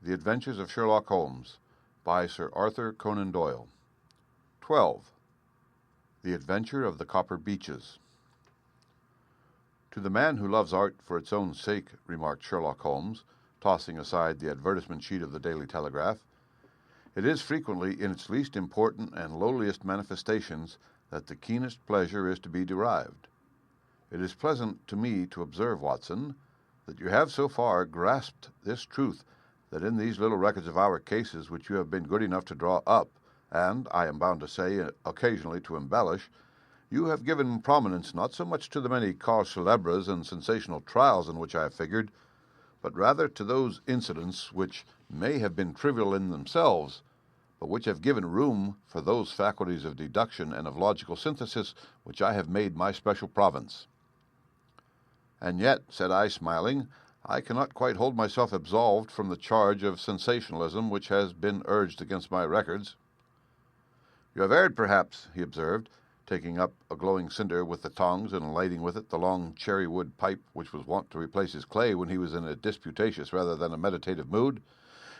The Adventures of Sherlock Holmes by Sir Arthur Conan Doyle. 12. The Adventure of the Copper Beeches. To the man who loves art for its own sake, remarked Sherlock Holmes, tossing aside the advertisement sheet of the Daily Telegraph, it is frequently in its least important and lowliest manifestations that the keenest pleasure is to be derived. It is pleasant to me to observe, Watson, that you have so far grasped this truth, that in these little records of our cases which you have been good enough to draw up, and, I am bound to say, occasionally to embellish, you have given prominence not so much to the many cèlèbres and sensational trials in which I have figured, but rather to those incidents which may have been trivial in themselves, but which have given room for those faculties of deduction and of logical synthesis which I have made my special province. And yet, said I, smiling, I cannot quite hold myself absolved from the charge of sensationalism which has been urged against my records. You have erred, perhaps, he observed, taking up a glowing cinder with the tongs and lighting with it the long cherry-wood pipe which was wont to replace his clay when he was in a disputatious rather than a meditative mood.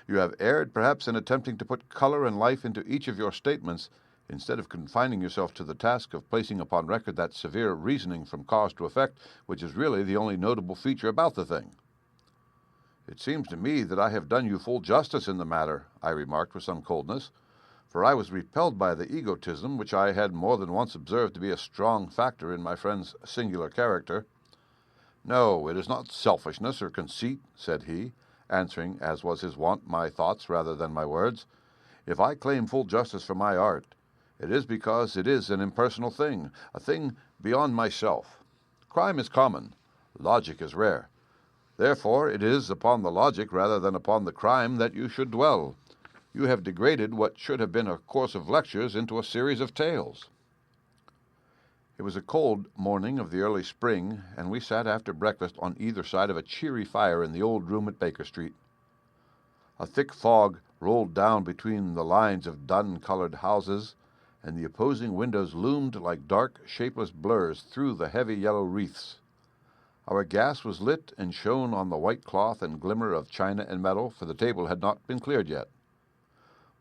You have erred, perhaps, in attempting to put color and life into each of your statements, instead of confining yourself to the task of placing upon record that severe reasoning from cause to effect, which is really the only notable feature about the thing. It seems to me that I have done you full justice in the matter, I remarked with some coldness, for I was repelled by the egotism which I had more than once observed to be a strong factor in my friend's singular character. No, it is not selfishness or conceit, said he, answering, as was his wont, my thoughts rather than my words. If I claim full justice for my art, it is because it is an impersonal thing, a thing beyond myself. Crime is common, logic is rare. Therefore it is upon the logic rather than upon the crime that you should dwell. You have degraded what should have been a course of lectures into a series of tales. It was a cold morning of the early spring, and we sat after breakfast on either side of a cheery fire in the old room at Baker Street. A thick fog rolled down between the lines of dun-colored houses, and the opposing windows loomed like dark, shapeless blurs through the heavy yellow wreaths. Our gas was lit and shone on the white cloth and glimmer of china and metal, for the table had not been cleared yet.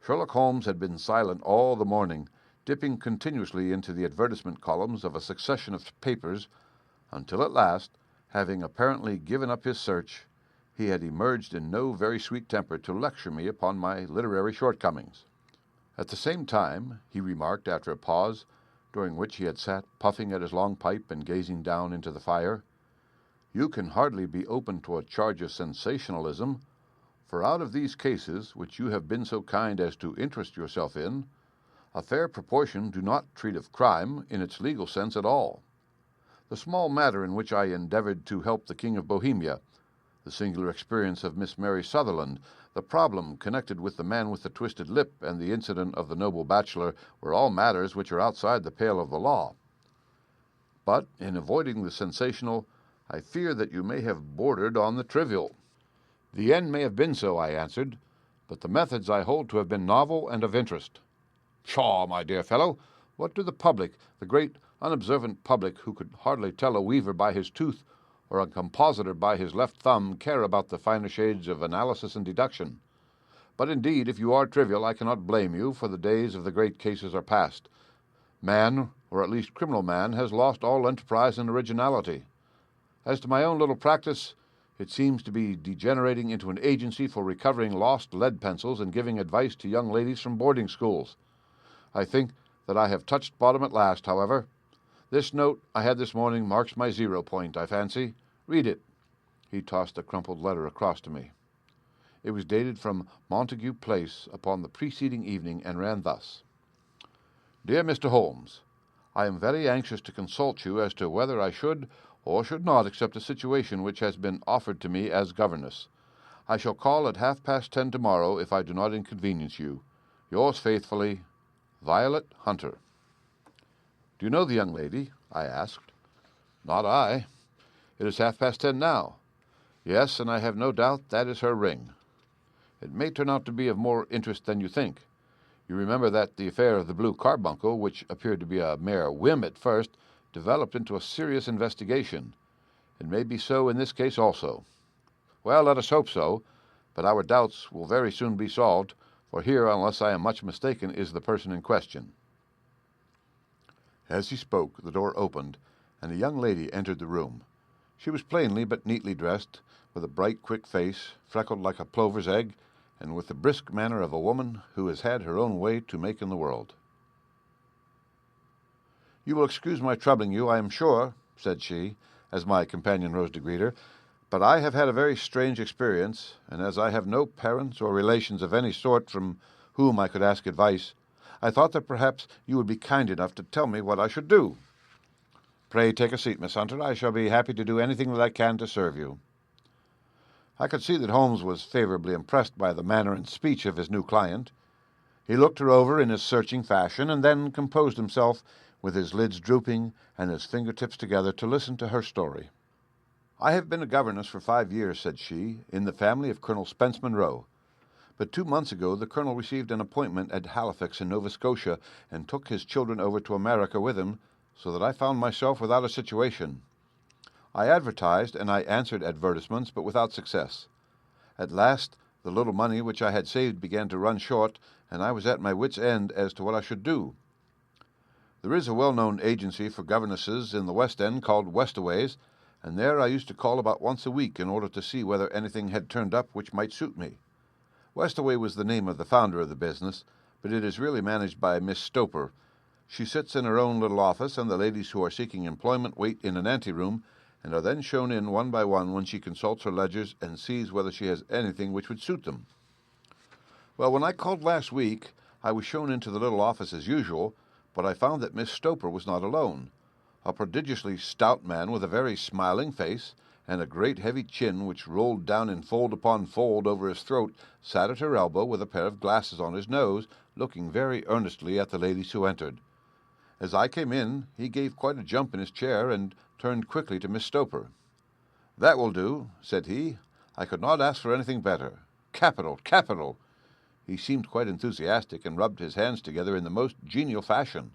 Sherlock Holmes had been silent all the morning, dipping continuously into the advertisement columns of a succession of papers, until at last, having apparently given up his search, he had emerged in no very sweet temper to lecture me upon my literary shortcomings. At the same time, he remarked after a pause, during which he had sat puffing at his long pipe and gazing down into the fire, "You can hardly be open to a charge of sensationalism, for out of these cases, which you have been so kind as to interest yourself in, a fair proportion do not treat of crime in its legal sense at all. The small matter in which I endeavored to help the King of Bohemia, the singular experience of Miss Mary Sutherland, the problem connected with the man with the twisted lip, and the incident of the noble bachelor were all matters which are outside the pale of the law. But in avoiding the sensational, I fear that you may have bordered on the trivial." "The end may have been so," I answered, "but the methods I hold to have been novel and of interest." "Pshaw, my dear fellow! What do the public, the great unobservant public, who could hardly tell a weaver by his tooth or a compositor by his left thumb, care about the finer shades of analysis and deduction? But indeed, if you are trivial, I cannot blame you, for the days of the great cases are past. Man, or at least criminal man, has lost all enterprise and originality. As to my own little practice, it seems to be degenerating into an agency for recovering lost lead pencils and giving advice to young ladies from boarding schools. I think that I have touched bottom at last, however. This note I had this morning marks my 0 point, I fancy. Read it." He tossed a crumpled letter across to me. It was dated from Montague Place upon the preceding evening, and ran thus: "Dear Mr. Holmes, I am very anxious to consult you as to whether I should or should not accept a situation which has been offered to me as governess. I shall call at 10:30 tomorrow if I do not inconvenience you. Yours faithfully, Violet Hunter." "Do you know the young lady?" I asked. "Not I. It is 10:30 now. Yes, and I have no doubt that is her ring. It may turn out to be of more interest than you think. You remember that the affair of the blue carbuncle, which appeared to be a mere whim at first, developed into a serious investigation. It may be so in this case also. Well, let us hope so, but our doubts will very soon be solved, for here, unless I am much mistaken, is the person in question." As he spoke, the door opened, and a young lady entered the room. She was plainly but neatly dressed, with a bright, quick face, freckled like a plover's egg, and with the brisk manner of a woman who has had her own way to make in the world. "You will excuse my troubling you, I am sure," said she, as my companion rose to greet her, "but I have had a very strange experience, and as I have no parents or relations of any sort from whom I could ask advice, I thought that perhaps you would be kind enough to tell me what I should do." "Pray take a seat, Miss Hunter. I shall be happy to do anything that I can to serve you." I could see that Holmes was favorably impressed by the manner and speech of his new client. He looked her over in his searching fashion, and then composed himself, with his lids drooping and his fingertips together, to listen to her story. "I have been a governess for 5 years," said she, "in the family of Colonel Spence Monroe. But 2 months ago the colonel received an appointment at Halifax in Nova Scotia, and took his children over to America with him, so that I found myself without a situation. I advertised and I answered advertisements, but without success. At last the little money which I had saved began to run short, and I was at my wits' end as to what I should do. There is a well-known agency for governesses in the West End called Westaway's, and there I used to call about once a week in order to see whether anything had turned up which might suit me. Westaway was the name of the founder of the business, but it is really managed by Miss Stoper. She sits in her own little office, and the ladies who are seeking employment wait in an anteroom, and are then shown in one by one when she consults her ledgers and sees whether she has anything which would suit them. Well, when I called last week, I was shown into the little office as usual, but I found that Miss Stoper was not alone. A prodigiously stout man with a very smiling face, and a great heavy chin which rolled down in fold upon fold over his throat, sat at her elbow with a pair of glasses on his nose, looking very earnestly at the ladies who entered. As I came in, he gave quite a jump in his chair, and turned quickly to Miss Stoper. "That will do," said he. "I could not ask for anything better. Capital, capital!" He seemed quite enthusiastic, and rubbed his hands together in the most genial fashion.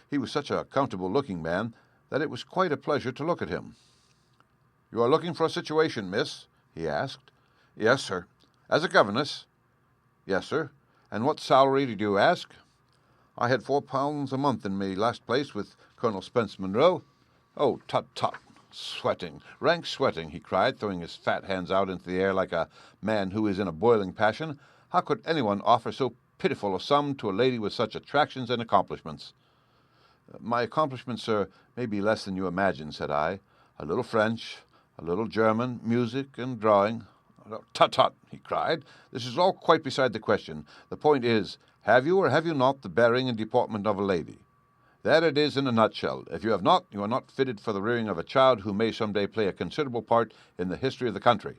He was such a comfortable-looking man that it was quite a pleasure to look at him. "You are looking for a situation, miss?" he asked. "Yes, sir." "As a governess?" "Yes, sir." "And what salary did you ask?" "I had £4 a month in my last place with Colonel Spence Monroe." "Oh, tut, tut! Sweating, rank sweating!" he cried, throwing his fat hands out into the air like a man who is in a boiling passion. "How could anyone offer so pitiful a sum to a lady with such attractions and accomplishments?" "My accomplishments, sir, may be less than you imagine," said I. "A little French, a little German, music and drawing." "Tut, tut!" he cried. "This is all quite beside the question. The point is, have you or have you not the bearing and deportment of a lady? That it is in a nutshell. If you have not, you are not fitted for the rearing of a child who may some day play a considerable part in the history of the country.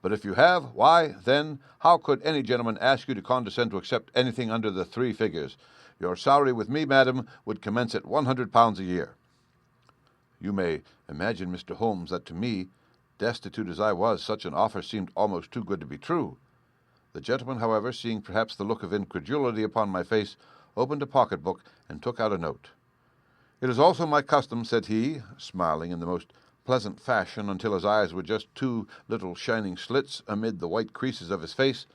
But if you have, why, then, how could any gentleman ask you to condescend to accept anything under the 3 figures? Your salary with me, madam, would commence at £100 a year." You may imagine, Mr. Holmes, that to me, destitute as I was, such an offer seemed almost too good to be true. The gentleman, however, seeing perhaps the look of incredulity upon my face, opened a pocket-book and took out a note. "It is also my custom," said he, smiling in the most pleasant fashion until his eyes were just 2 little shining slits amid the white creases of his face,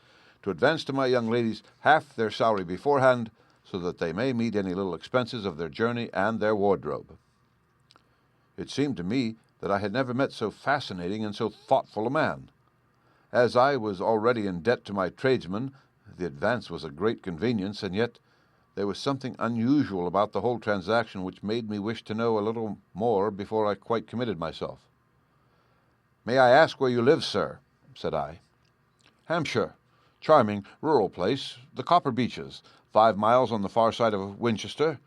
"to advance to my young ladies half their salary beforehand, so that they may meet any little expenses of their journey and their wardrobe." It seemed to me that I had never met so fascinating and so thoughtful a man. As I was already in debt to my tradesmen, the advance was a great convenience, and yet there was something unusual about the whole transaction which made me wish to know a little more before I quite committed myself. "May I ask where you live, sir?" said I. "Hampshire. Charming, rural place, the Copper Beeches, 5 miles on the far side of Winchester.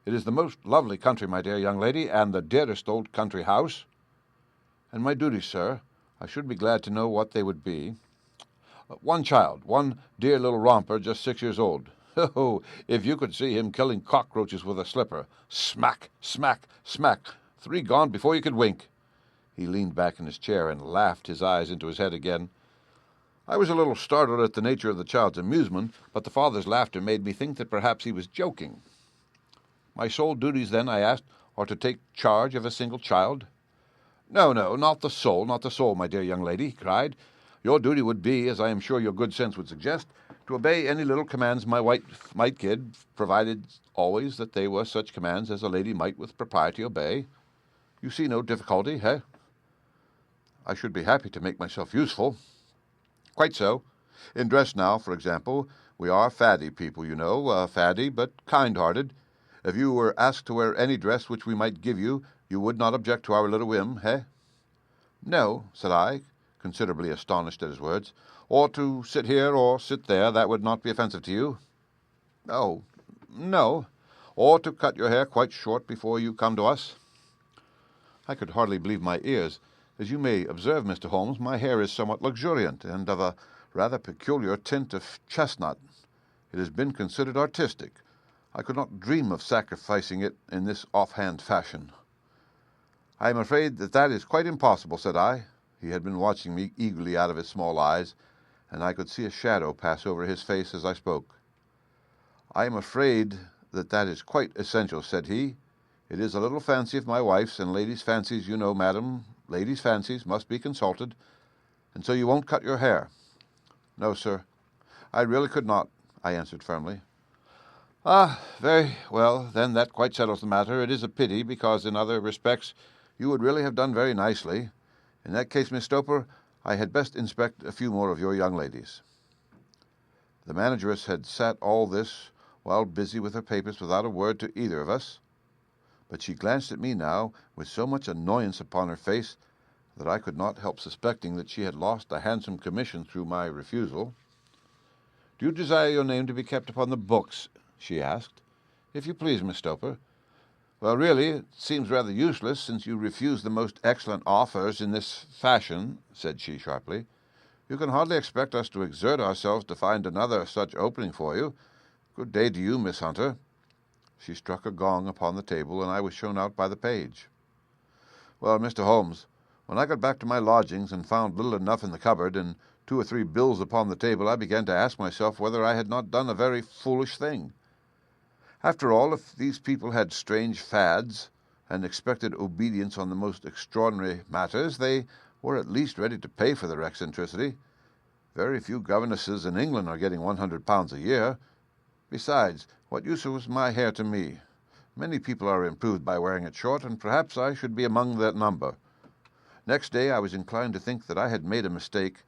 It is the most lovely country, my dear young lady, and the dearest old country house." "And my duties, sir? I should be glad to know what they would be." "One child, one dear little romper, just 6 years old. Oh, if you could see him killing cockroaches with a slipper. Smack, smack, smack, 3 gone before you could wink." He leaned back in his chair and laughed his eyes into his head again. I was a little startled at the nature of the child's amusement, but the father's laughter made me think that perhaps he was joking. "My sole duties, then," I asked, "are to take charge of a single child?" "No, no, not the sole, not the sole, my dear young lady," he cried. Your duty would be, as I am sure your good sense would suggest, to obey any little commands my wife might give, provided always that they were such commands as a lady might with propriety obey. You see no difficulty, eh? I should be happy to make myself useful. Quite so. In dress now, for example, we are faddy people, you know, faddy but kind-hearted. If you were asked to wear any dress which we might give you, you would not object to our little whim, eh? No, said I, considerably astonished at his words. Or to sit here or sit there, that would not be offensive to you? Oh, no. Or to cut your hair quite short before you come to us? I could hardly believe my ears. As you may observe, Mr. Holmes, my hair is somewhat luxuriant and of a rather peculiar tint of chestnut. It has been considered artistic. I could not dream of sacrificing it in this offhand fashion. I am afraid that is quite impossible, said I. He had been watching me eagerly out of his small eyes, and I could see a shadow pass over his face as I spoke. I am afraid that is quite essential, said he. It is a little fancy of my wife's, and ladies' fancies, you know, madam, ladies' fancies must be consulted. And so you won't cut your hair? No, sir. I really could not, I answered firmly. Ah, very well, then that quite settles the matter. It is a pity, because in other respects you would really have done very nicely. In that case, Miss Stoper, I had best inspect a few more of your young ladies. The manageress had sat all this while busy with her papers without a word to either of us, but she glanced at me now with so much annoyance upon her face that I could not help suspecting that she had lost a handsome commission through my refusal. Do you desire your name to be kept upon the books? She asked. If you please, Miss Stoper. Well, really, it seems rather useless, since you refuse the most excellent offers in this fashion, said she sharply. You can hardly expect us to exert ourselves to find another such opening for you. Good day to you, Miss Hunter. She struck a gong upon the table, and I was shown out by the page. Well, Mr. Holmes, when I got back to my lodgings and found little enough in the cupboard and 2 or 3 bills upon the table, I began to ask myself whether I had not done a very foolish thing. After all, if these people had strange fads and expected obedience on the most extraordinary matters, they were at least ready to pay for their eccentricity. Very few governesses in England are getting £100 a year. Besides, what use was my hair to me? Many people are improved by wearing it short, and perhaps I should be among that number. Next day I was inclined to think that I had made a mistake,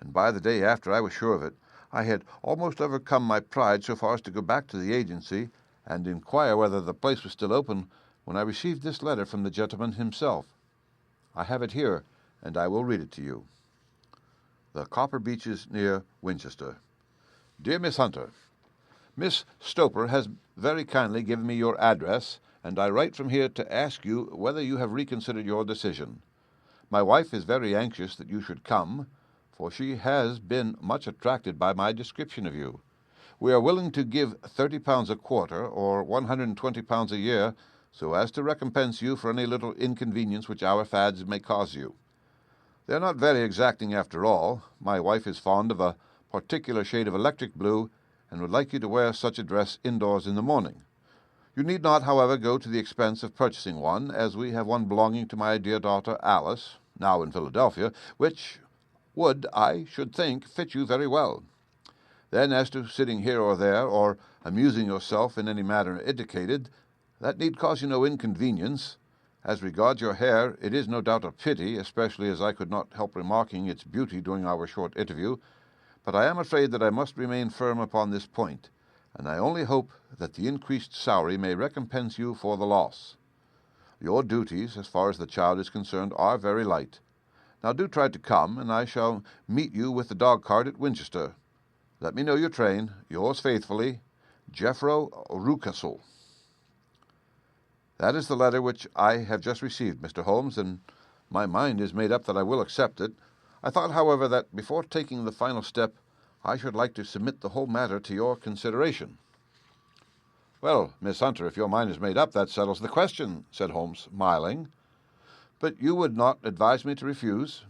and by the day after I was sure of it. I had almost overcome my pride so far as to go back to the agency and inquire whether the place was still open, when I received this letter from the gentleman himself. I have it here, and I will read it to you. The Copper Beeches, near Winchester. Dear Miss Hunter, Miss Stoper has very kindly given me your address, and I write from here to ask you whether you have reconsidered your decision. My wife is very anxious that you should come, for she has been much attracted by my description of you. We are willing to give £30 a quarter, or £120 a year, so as to recompense you for any little inconvenience which our fads may cause you. They are not very exacting after all. My wife is fond of a particular shade of electric blue, and would like you to wear such a dress indoors in the morning. You need not, however, go to the expense of purchasing one, as we have one belonging to my dear daughter Alice, now in Philadelphia, which would, I should think, fit you very well. Then, as to sitting here or there, or amusing yourself in any manner indicated, that need cause you no inconvenience. As regards your hair, it is no doubt a pity, especially as I could not help remarking its beauty during our short interview, but I am afraid that I must remain firm upon this point, and I only hope that the increased salary may recompense you for the loss. Your duties, as far as the child is concerned, are very light. Now do try to come, and I shall meet you with the dog-cart at Winchester. Let me know your train. Yours faithfully, Jeffro Rucastle. That is the letter which I have just received, Mr. Holmes, and my mind is made up that I will accept it. I thought, however, that before taking the final step, I should like to submit the whole matter to your consideration. Well, Miss Hunter, if your mind is made up, that settles the question, said Holmes, smiling. But you would not advise me to refuse?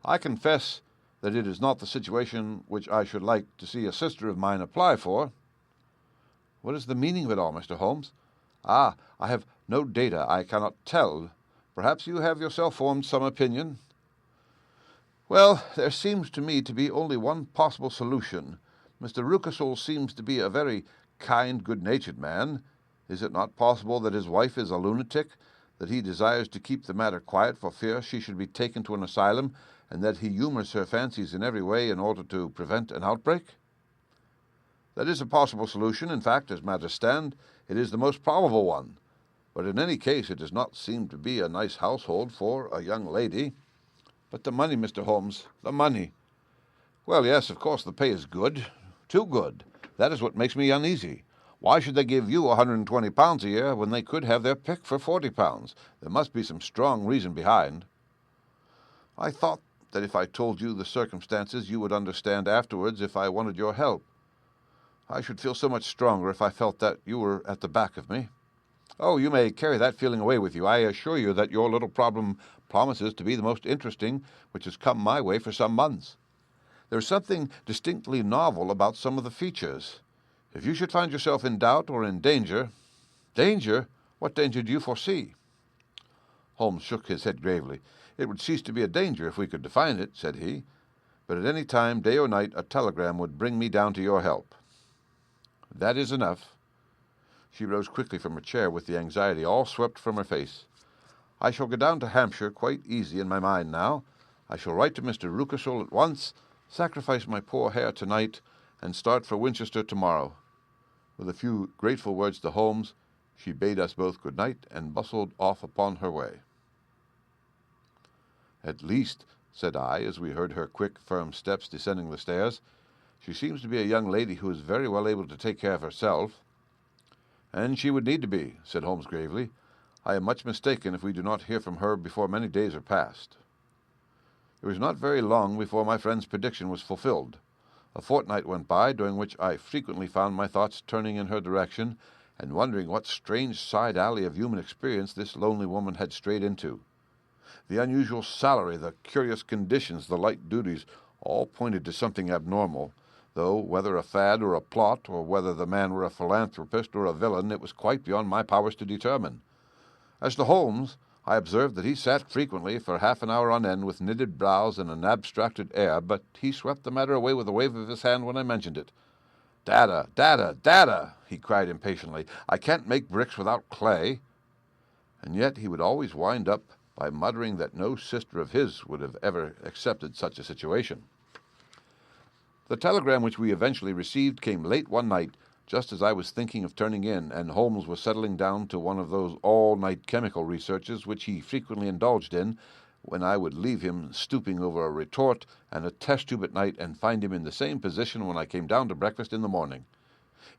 I confess that it is not the situation which I should like to see a sister of mine apply for. What is the meaning of it all, Mr. Holmes? I have no data. I cannot tell. Perhaps you have yourself formed some opinion. Well, there seems to me to be only one possible solution. Mr. Rucasol seems to be a very kind, good-natured man. Is it not possible that his wife is a lunatic, that he desires to keep the matter quiet for fear she should be taken to an asylum, and that he humours her fancies in every way in order to prevent an outbreak? That is a possible solution. In fact, as matters stand, it is the most probable one. But in any case, it does not seem to be a nice household for a young lady. But the money, Mr. Holmes, the money. Well, yes, of course, the pay is good. Too good. That is what makes me uneasy. Why should they give you £120 a year when they could have their pick for £40? There must be some strong reason behind. I thought that if I told you the circumstances, you would understand afterwards if I wanted your help. I should feel so much stronger if I felt that you were at the back of me. Oh, you may carry that feeling away with you. I assure you that your little problem promises to be the most interesting which has come my way for some months. There is something distinctly novel about some of the features. If you should find yourself in doubt or in danger— Danger? What danger do you foresee? Holmes shook his head gravely. It would cease to be a danger if we could define it, said he. But at any time, day or night, a telegram would bring me down to your help. That is enough. She rose quickly from her chair with the anxiety all swept from her face. I shall go down to Hampshire quite easy in my mind now. I shall write to Mr. Rucasol at once, sacrifice my poor hair tonight, and start for Winchester tomorrow. With a few grateful words to Holmes, she bade us both good night and bustled off upon her way. At least, said I, as we heard her quick, firm steps descending the stairs, she seems to be a young lady who is very well able to take care of herself. And she would need to be, said Holmes gravely. I am much mistaken if we do not hear from her before many days are past. It was not very long before my friend's prediction was fulfilled. A fortnight went by, during which I frequently found my thoughts turning in her direction, and wondering what strange side alley of human experience this lonely woman had strayed into. The unusual salary, the curious conditions, the light duties, all pointed to something abnormal, though whether a fad or a plot, or whether the man were a philanthropist or a villain, it was quite beyond my powers to determine. As to Holmes, I observed that he sat frequently for half an hour on end with knitted brows and an abstracted air, but he swept the matter away with a wave of his hand when I mentioned it. Data, data, data, he cried impatiently. I can't make bricks without clay. And yet he would always wind up by muttering that no sister of his would have ever accepted such a situation. The telegram which we eventually received came late one night, just as I was thinking of turning in, and Holmes was settling down to one of those all-night chemical researches which he frequently indulged in, when I would leave him stooping over a retort and a test tube at night and find him in the same position when I came down to breakfast in the morning.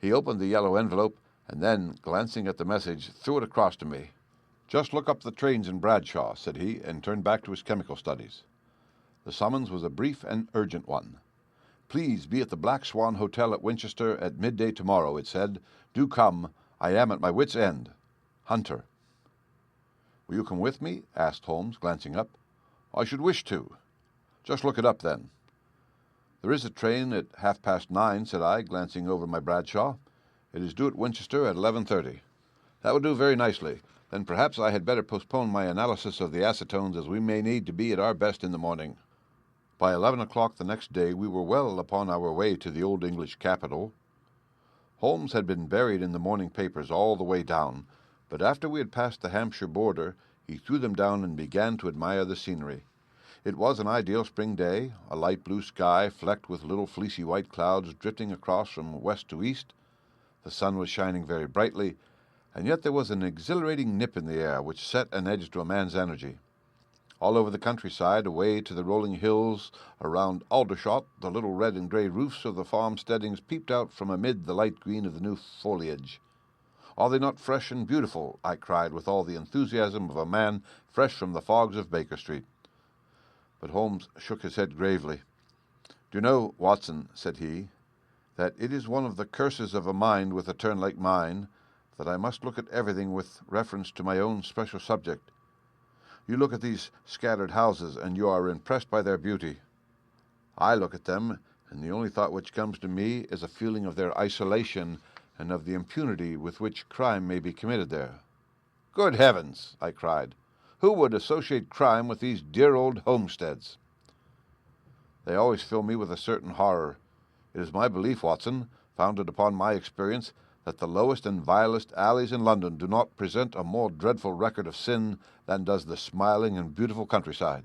He opened the yellow envelope, and then, glancing at the message, threw it across to me. Just look up the trains in Bradshaw, said he, and turned back to his chemical studies. The summons was a brief and urgent one. Please be at the Black Swan Hotel at Winchester at midday tomorrow, it said. Do come. I am at my wit's end. Hunter. Will you come with me? Asked Holmes, glancing up. I should wish to. Just look it up, then. There is a train at 9:30, said I, glancing over my Bradshaw. It is due at Winchester at 11:30. That will do very nicely. Then perhaps I had better postpone my analysis of the acetones, as we may need to be at our best in the morning. By 11 o'clock the next day we were well upon our way to the old English capital. Holmes had been buried in the morning papers all the way down, but after we had passed the Hampshire border, he threw them down and began to admire the scenery. It was an ideal spring day, a light blue sky flecked with little fleecy white clouds drifting across from west to east. The sun was shining very brightly, and yet there was an exhilarating nip in the air which set an edge to a man's energy. All over the countryside, away to the rolling hills around Aldershot, the little red and grey roofs of the farmsteadings peeped out from amid the light green of the new foliage. Are they not fresh and beautiful? I cried with all the enthusiasm of a man fresh from the fogs of Baker Street. But Holmes shook his head gravely. Do you know, Watson, said he, that it is one of the curses of a mind with a turn like mine, that I must look at everything with reference to my own special subject. You look at these scattered houses, and you are impressed by their beauty. I look at them, and the only thought which comes to me is a feeling of their isolation and of the impunity with which crime may be committed there. Good heavens, I cried. Who would associate crime with these dear old homesteads? They always fill me with a certain horror. It is my belief, Watson, founded upon my experience, that the lowest and vilest alleys in London do not present a more dreadful record of sin than does the smiling and beautiful countryside.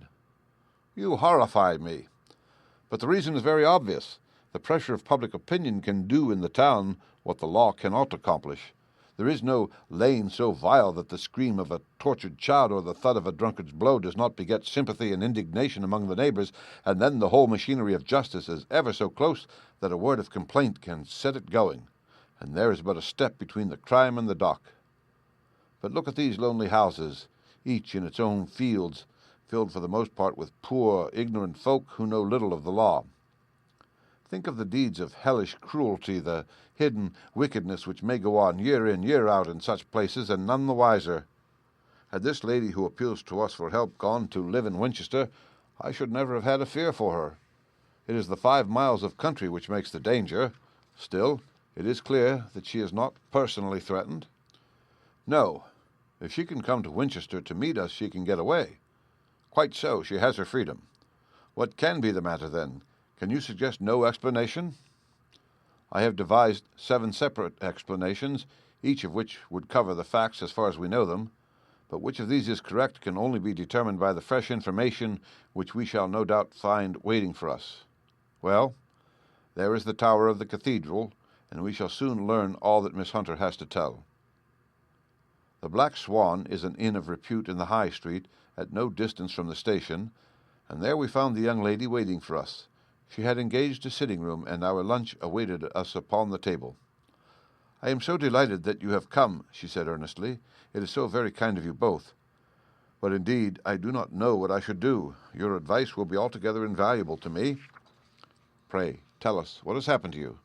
You horrify me. But the reason is very obvious. The pressure of public opinion can do in the town what the law cannot accomplish. There is no lane so vile that the scream of a tortured child or the thud of a drunkard's blow does not beget sympathy and indignation among the neighbours, and then the whole machinery of justice is ever so close that a word of complaint can set it going, and there is but a step between the crime and the dock. But look at these lonely houses, each in its own fields, filled for the most part with poor, ignorant folk who know little of the law. Think of the deeds of hellish cruelty, the hidden wickedness which may go on year in, year out in such places, and none the wiser. Had this lady who appeals to us for help gone to live in Winchester, I should never have had a fear for her. It is the 5 miles of country which makes the danger. Still, it is clear that she is not personally threatened. No, if she can come to Winchester to meet us, she can get away. Quite so, she has her freedom. What can be the matter, then? Can you suggest no explanation? I have devised 7 separate explanations, each of which would cover the facts as far as we know them, but which of these is correct can only be determined by the fresh information which we shall no doubt find waiting for us. Well, there is the tower of the cathedral, and we shall soon learn all that Miss Hunter has to tell. The Black Swan is an inn of repute in the High Street, at no distance from the station, and there we found the young lady waiting for us. She had engaged a sitting room, and our lunch awaited us upon the table. "I am so delighted that you have come," she said earnestly. "It is so very kind of you both. But indeed I do not know what I should do. Your advice will be altogether invaluable to me. Pray, tell us what has happened to you."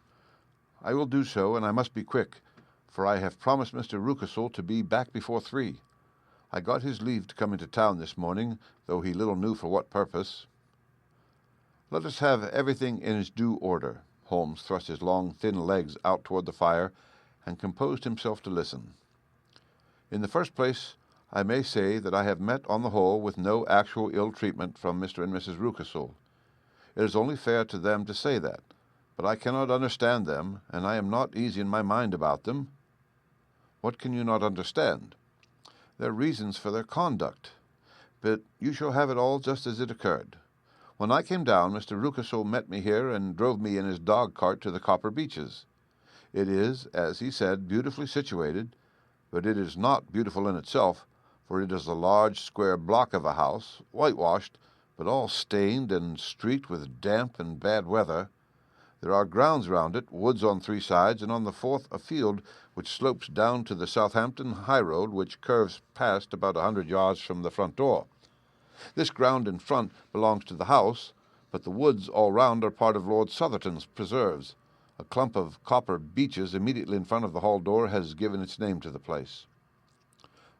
"I will do so, and I must be quick, for I have promised Mr. Rucastle to be back before 3. I got his leave to come into town this morning, though he little knew for what purpose." "Let us have everything in its due order." Holmes thrust his long, thin legs out toward the fire and composed himself to listen. "In the first place, I may say that I have met on the whole with no actual ill treatment from Mr. and Mrs. Rucastle. It is only fair to them to say that, but I cannot understand them, and I am not easy in my mind about them." "What can you not understand?" "Their reasons for their conduct. But you shall have it all just as it occurred. When I came down, Mr. Rucastle met me here and drove me in his dog-cart to the Copper Beeches. It is, as he said, beautifully situated, but it is not beautiful in itself, for it is a large square block of a house, whitewashed, but all stained and streaked with damp and bad weather. There are grounds round it, woods on 3 sides, and on the 4th a field which slopes down to the Southampton high road, which curves past about 100 yards from the front door. This ground in front belongs to the house, but the woods all round are part of Lord Southerton's preserves. A clump of copper beeches immediately in front of the hall door has given its name to the place.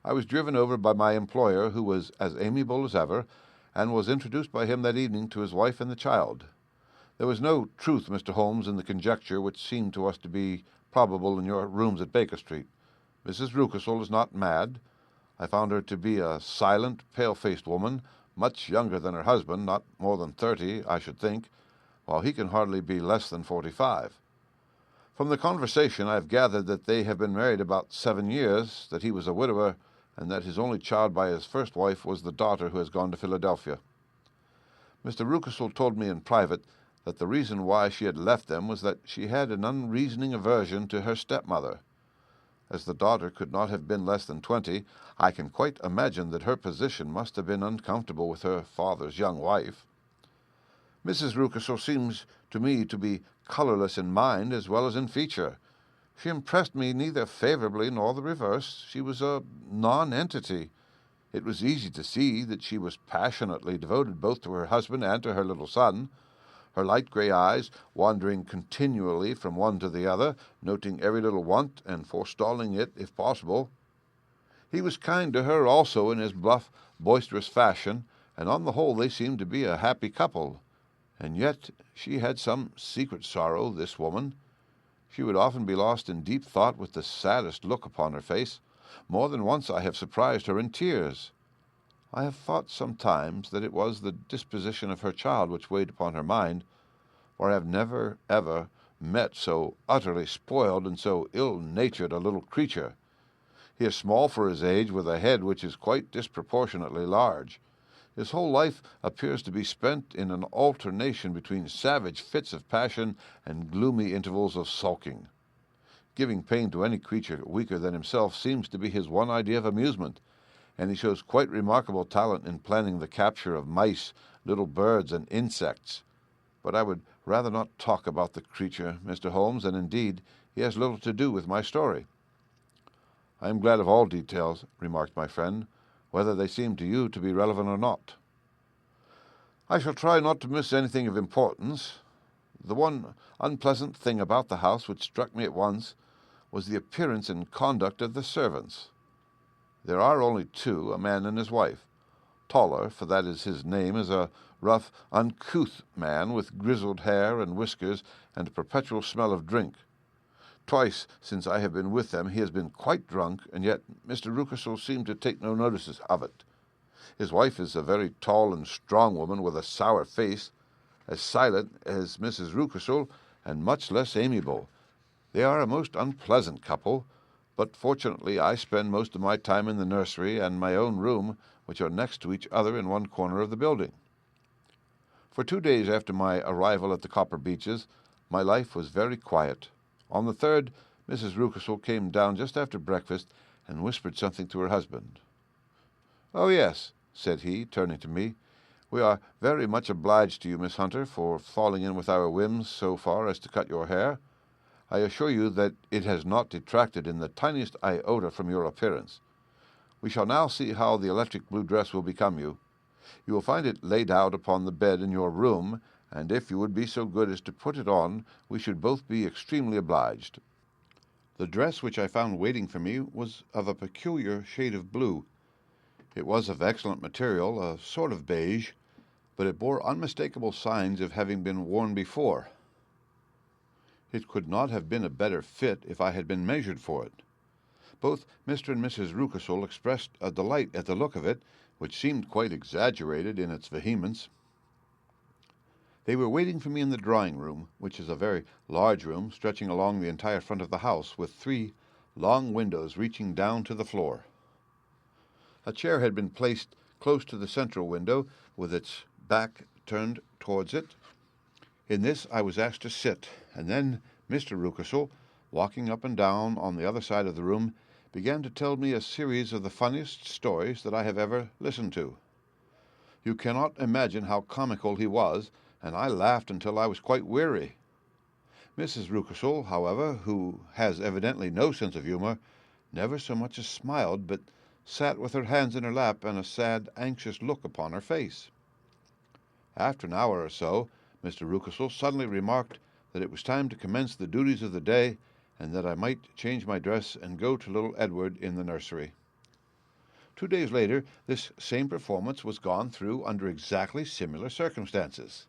I was driven over by my employer, who was as amiable as ever, and was introduced by him that evening to his wife and the child. There was no truth, Mr. Holmes, in the conjecture which seemed to us to be probable in your rooms at Baker Street. Mrs. Rucastle is not mad. I found her to be a silent, pale-faced woman, much younger than her husband, not more than 30, I should think, while he can hardly be less than 45. From the conversation I have gathered that they have been married about 7 years, that he was a widower, and that his only child by his first wife was the daughter who has gone to Philadelphia. Mr. Rucastle told me in private that the reason why she had left them was that she had an unreasoning aversion to her stepmother. As the daughter could not have been less than 20, I can quite imagine that her position must have been uncomfortable with her father's young wife. Mrs. Rucastle seems to me to be colourless in mind as well as in feature. She impressed me neither favourably nor the reverse. She was a non-entity. It was easy to see that she was passionately devoted both to her husband and to her little son. Her light grey eyes, wandering continually from one to the other, noting every little want and forestalling it if possible. He was kind to her also in his bluff, boisterous fashion, and on the whole they seemed to be a happy couple. And yet she had some secret sorrow, this woman. She would often be lost in deep thought with the saddest look upon her face. More than once I have surprised her in tears. I have thought sometimes that it was the disposition of her child which weighed upon her mind, for I have never ever met so utterly spoiled and so ill-natured a little creature. He is small for his age, with a head which is quite disproportionately large. His whole life appears to be spent in an alternation between savage fits of passion and gloomy intervals of sulking. Giving pain to any creature weaker than himself seems to be his one idea of amusement, and he shows quite remarkable talent in planning the capture of mice, little birds, and insects. But I would rather not talk about the creature, Mr. Holmes, and indeed he has little to do with my story." "I am glad of all details," remarked my friend, "whether they seem to you to be relevant or not." "I shall try not to miss anything of importance. The one unpleasant thing about the house which struck me at once was the appearance and conduct of the servants. There are only two, a man and his wife. Toller, for that is his name, is a rough, uncouth man with grizzled hair and whiskers and a perpetual smell of drink. Twice since I have been with them he has been quite drunk, and yet Mr. Rukersall seemed to take no notice of it. His wife is a very tall and strong woman with a sour face, as silent as Mrs. Rukersall, and much less amiable. They are a most unpleasant couple, but fortunately I spend most of my time in the nursery and my own room, which are next to each other in one corner of the building. For 2 days after my arrival at the Copper Beeches, my life was very quiet. On the third, Mrs. Rukersall came down just after breakfast and whispered something to her husband. "Oh, yes," said he, turning to me, "we are very much obliged to you, Miss Hunter, for falling in with our whims so far as to cut your hair. I assure you that it has not detracted in the tiniest iota from your appearance. We shall now see how the electric blue dress will become you. You will find it laid out upon the bed in your room, and if you would be so good as to put it on, we should both be extremely obliged." The dress which I found waiting for me was of a peculiar shade of blue. It was of excellent material, a sort of beige, but it bore unmistakable signs of having been worn before. It could not have been a better fit if I had been measured for it. Both Mr. and Mrs. Rukersall expressed a delight at the look of it, which seemed quite exaggerated in its vehemence. They were waiting for me in the drawing-room, which is a very large room stretching along the entire front of the house, with 3 long windows reaching down to the floor. A chair had been placed close to the central window, with its back turned towards it. In this I was asked to sit, and then Mr. Rukersall, walking up and down on the other side of the room, began to tell me a series of the funniest stories that I have ever listened to. You cannot imagine how comical he was, and I laughed until I was quite weary. Mrs. Rukersall, however, who has evidently no sense of humour, never so much as smiled, but sat with her hands in her lap and a sad, anxious look upon her face. After an hour or so, Mr. Rukersall suddenly remarked that it was time to commence the duties of the day, and that I might change my dress and go to little Edward in the nursery. 2 days later, this same performance was gone through under exactly similar circumstances.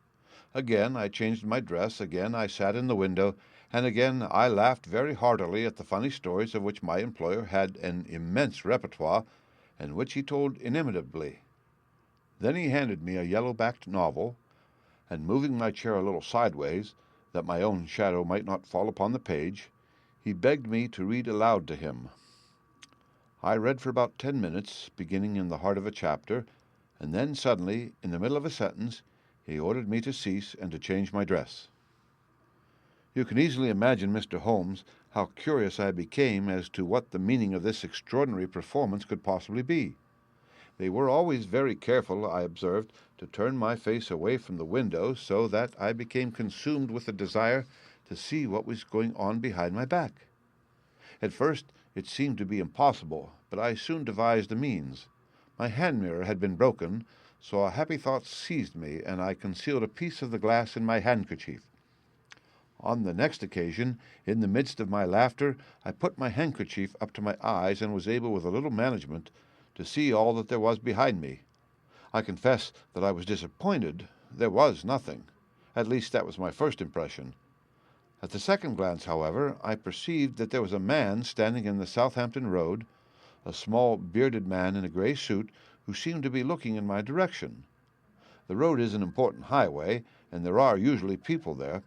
Again I changed my dress, again I sat in the window, and again I laughed very heartily at the funny stories of which my employer had an immense repertoire, and which he told inimitably. Then he handed me a yellow-backed novel, and moving my chair a little sideways, that my own shadow might not fall upon the page, he begged me to read aloud to him. I read for about 10 minutes, beginning in the heart of a chapter, and then suddenly, in the middle of a sentence, he ordered me to cease and to change my dress. You can easily imagine, Mr. Holmes, how curious I became as to what the meaning of this extraordinary performance could possibly be. They were always very careful, I observed, to turn my face away from the window, so that I became consumed with the desire to see what was going on behind my back. At first it seemed to be impossible, but I soon devised a means. My hand mirror had been broken, so a happy thought seized me, and I concealed a piece of the glass in my handkerchief. On the next occasion, in the midst of my laughter, I put my handkerchief up to my eyes, and was able, with a little management, to see all that there was behind me. I confess that I was disappointed. There was nothing. At least that was my first impression. At the second glance, however, I perceived that there was a man standing in the Southampton Road, a small bearded man in a grey suit, who seemed to be looking in my direction. The road is an important highway, and there are usually people there.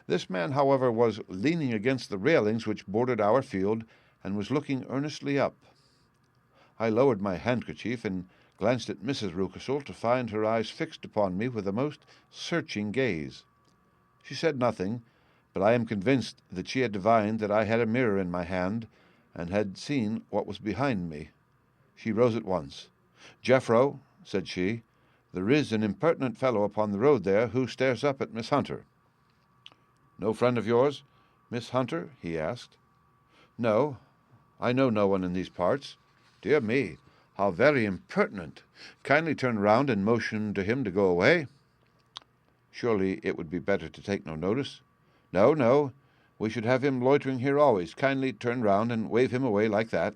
This man, however, was leaning against the railings which bordered our field, and was looking earnestly up. I lowered my handkerchief and glanced at Mrs. Rucastle to find her eyes fixed upon me with a most searching gaze. She said nothing, but I am convinced that she had divined that I had a mirror in my hand, and had seen what was behind me. She rose at once. "Jeffro," said she, "there is an impertinent fellow upon the road there who stares up at Miss Hunter." "No friend of yours, Miss Hunter?" he asked. "No, I know no one in these parts." "Dear me, how very impertinent! Kindly turn round and motion to him to go away." "Surely it would be better to take no notice." "No, no, we should have him loitering here always. Kindly turn round and wave him away like that."